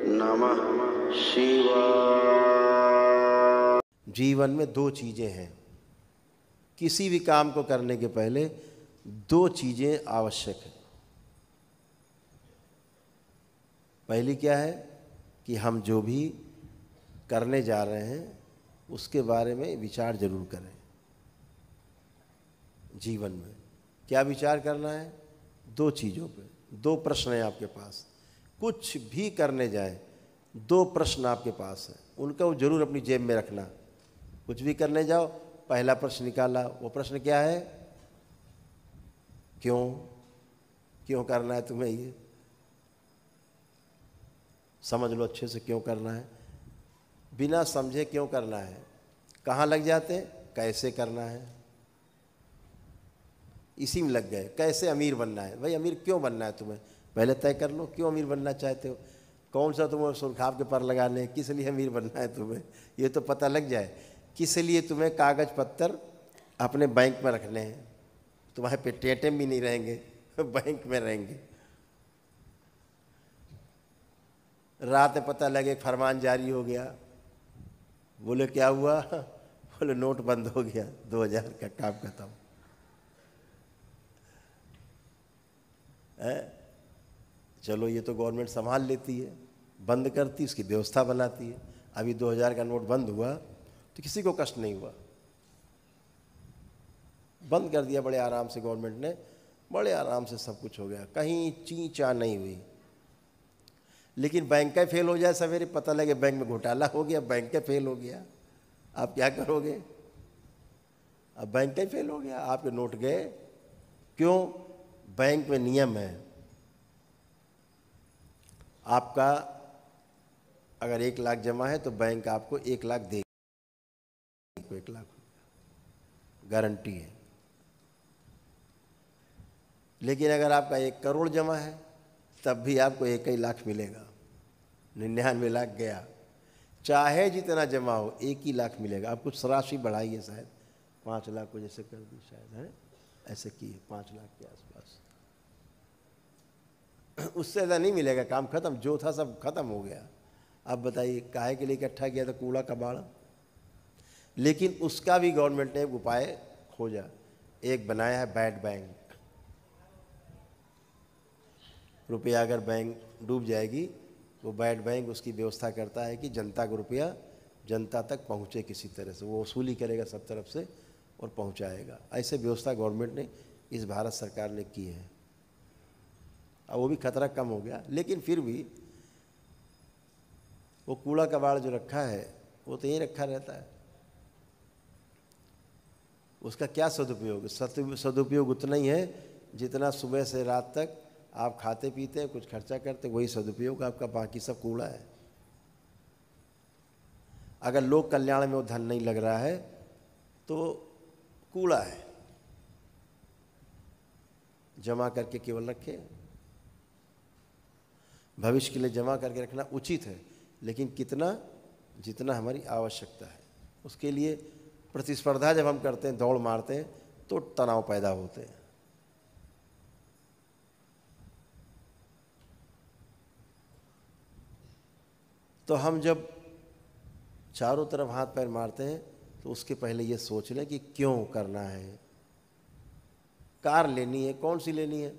नमः शिवाय। जीवन में दो चीज़ें हैं। किसी भी काम को करने के पहले दो चीज़ें आवश्यक हैं। पहली क्या है कि हम जो भी करने जा रहे हैं उसके बारे में विचार जरूर करें। जीवन में क्या विचार करना है? दो चीज़ों पे। दो प्रश्न हैं आपके पास। कुछ भी करने जाए दो प्रश्न आपके पास हैं, उनका वो जरूर अपनी जेब में रखना। कुछ भी करने जाओ, पहला प्रश्न निकाला, वो प्रश्न क्या है? क्यों? क्यों करना है तुम्हें? ये समझ लो अच्छे से, क्यों करना है। बिना समझे क्यों करना है कहाँ लग जाते हैं? कैसे करना है, इसी में लग गए। कैसे अमीर बनना है? भाई अमीर क्यों बनना है तुम्हें? पहले तय कर लो, क्यों अमीर बनना चाहते हो? कौन सा तुम्हें सुरखाव के पर लगाने हैं? किस लिए अमीर बनना है तुम्हें? ये तो पता लग जाए। किस लिए तुम्हें कागज पत्तर अपने बैंक में रखने हैं? तुम्हारे पे टेटम भी नहीं रहेंगे, बैंक में रहेंगे। रात में पता लगे फरमान जारी हो गया, बोले क्या हुआ? बोले नोट बंद हो गया, 2000 का काम खत्म। चलो ये तो गवर्नमेंट संभाल लेती है, बंद करती, उसकी व्यवस्था बनाती है। अभी 2000 का नोट बंद हुआ तो किसी को कष्ट नहीं हुआ, बंद कर दिया बड़े आराम से गवर्नमेंट ने, बड़े आराम से सब कुछ हो गया, कहीं ची चा नहीं हुई। लेकिन बैंक का फेल हो जाए सवेरे, पता लगे बैंक में घोटाला हो गया, बैंक का फेल हो गया, आप क्या करोगे? अब बैंक का फेल हो गया, आपके नोट गए। क्यों? बैंक में नियम है, आपका अगर 1 लाख जमा है तो बैंक आपको 1 लाख देगी, 1 लाख गारंटी है। लेकिन अगर आपका 1 करोड़ जमा है तब भी आपको 1 ही लाख मिलेगा। 99 लाख गया, चाहे जितना जमा हो 1 ही लाख मिलेगा। आप कुछ राशि बढ़ाइए, शायद 5 लाख को जैसे कर दी, शायद है ऐसे किए 5 लाख के आसपास, उससे ज़्यादा नहीं मिलेगा। काम खत्म, जो था सब खत्म हो गया। अब बताइए काहे के लिए इकट्ठा किया था कूड़ा कबाड़ा? लेकिन उसका भी गवर्नमेंट ने उपाय खोजा, एक बनाया है बैड बैंक। रुपया अगर बैंक डूब जाएगी, वो बैड बैंक उसकी व्यवस्था करता है कि जनता को रुपया जनता तक पहुँचे किसी तरह से, वो वसूली करेगा सब तरफ से और पहुँचाएगा। ऐसे व्यवस्था गवर्नमेंट ने, इस भारत सरकार ने की है। अब वो भी खतरा कम हो गया, लेकिन फिर भी वो कूड़ा कबाड़ जो रखा है वो तो यहीं रखा रहता है। उसका क्या सदुपयोग? सदुपयोग उतना ही है जितना सुबह से रात तक आप खाते पीते हैं, कुछ खर्चा करते, वही सदुपयोग आपका, बाकी सब कूड़ा है। अगर लोक कल्याण में वो धन नहीं लग रहा है तो कूड़ा है। जमा करके केवल रखे, भविष्य के लिए जमा करके रखना उचित है, लेकिन कितना? जितना हमारी आवश्यकता है। उसके लिए प्रतिस्पर्धा जब हम करते हैं, दौड़ मारते हैं, तो तनाव पैदा होते हैं। तो हम जब चारों तरफ हाथ पैर मारते हैं तो उसके पहले ये सोच लें कि क्यों करना है। कार लेनी है, कौन सी लेनी है?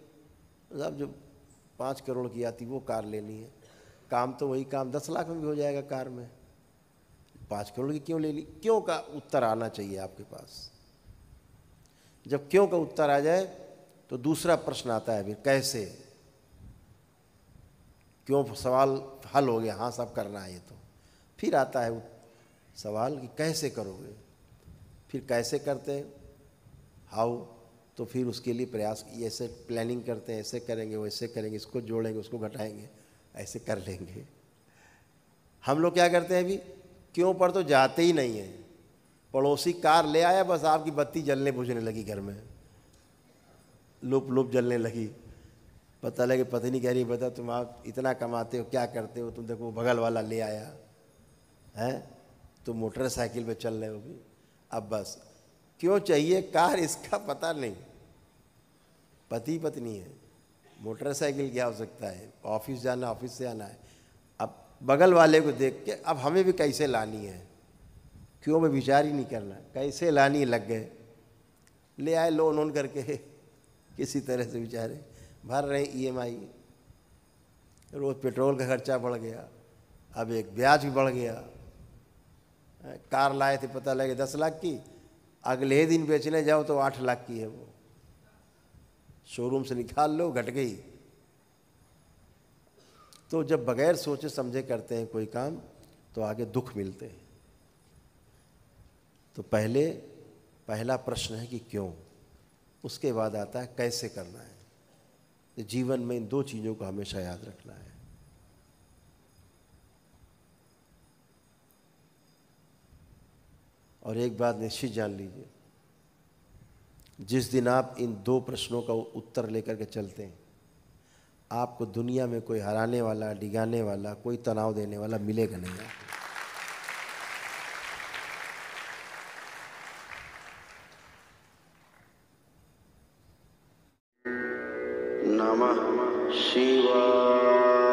अब जो 5 करोड़ की आती वो कार लेनी है। काम तो वही काम 10 लाख में भी हो जाएगा कार में, 5 करोड़ की क्यों लेनी? क्यों का उत्तर आना चाहिए आपके पास। जब क्यों का उत्तर आ जाए तो दूसरा प्रश्न आता है, फिर कैसे? क्यों सवाल हल हो गया, हाँ सब करना है ये तो, फिर आता है सवाल कि कैसे करोगे। फिर कैसे करते हैं, हाउ, तो फिर उसके लिए प्रयास, ऐसे प्लानिंग करते हैं, ऐसे करेंगे, वैसे करेंगे, इसको जोड़ेंगे, उसको घटाएंगे, ऐसे कर लेंगे। हम लोग क्या करते हैं अभी? क्यों पर तो जाते ही नहीं है। पड़ोसी कार ले आया, बस आपकी बत्ती जलने बुझने लगी घर में, लुप लुप जलने लगी। पता लगे पत्नी कह रही, बता तुम आप इतना कमाते हो, क्या करते हो तुम, देखो बगल वाला ले आया है, तुम मोटरसाइकिल पे चल रहे हो भी। अब बस क्यों चाहिए कार, इसका पता नहीं। पति पत्नी है, मोटरसाइकिल की आवश्यकता है, ऑफिस जाना, ऑफिस से आना है। अब बगल वाले को देख के अब हमें भी कैसे लानी है, क्यों में विचार ही नहीं करना, कैसे लानी लग गए, ले आए लोन ओन करके किसी तरह से बेचारे भर रहे ईएमआई, रोज़ पेट्रोल का खर्चा बढ़ गया, अब एक ब्याज भी बढ़ गया। कार लाए थे पता लगे 10 लाख की, अगले ही दिन बेचने जाओ तो 8 लाख की है, वो शोरूम से निकाल लो घट गई। तो जब बगैर सोचे समझे करते हैं कोई काम तो आगे दुख मिलते हैं। तो पहला प्रश्न है कि क्यों, उसके बाद आता है कैसे करना है। तो जीवन में इन 2 चीज़ों को हमेशा याद रखना है। और एक बात निश्चित जान लीजिए, जिस दिन आप इन 2 प्रश्नों का उत्तर लेकर के चलते हैं, आपको दुनिया में कोई हराने वाला, डिगाने वाला, कोई तनाव देने वाला मिलेगा नहीं आपको। नमः शिवाय।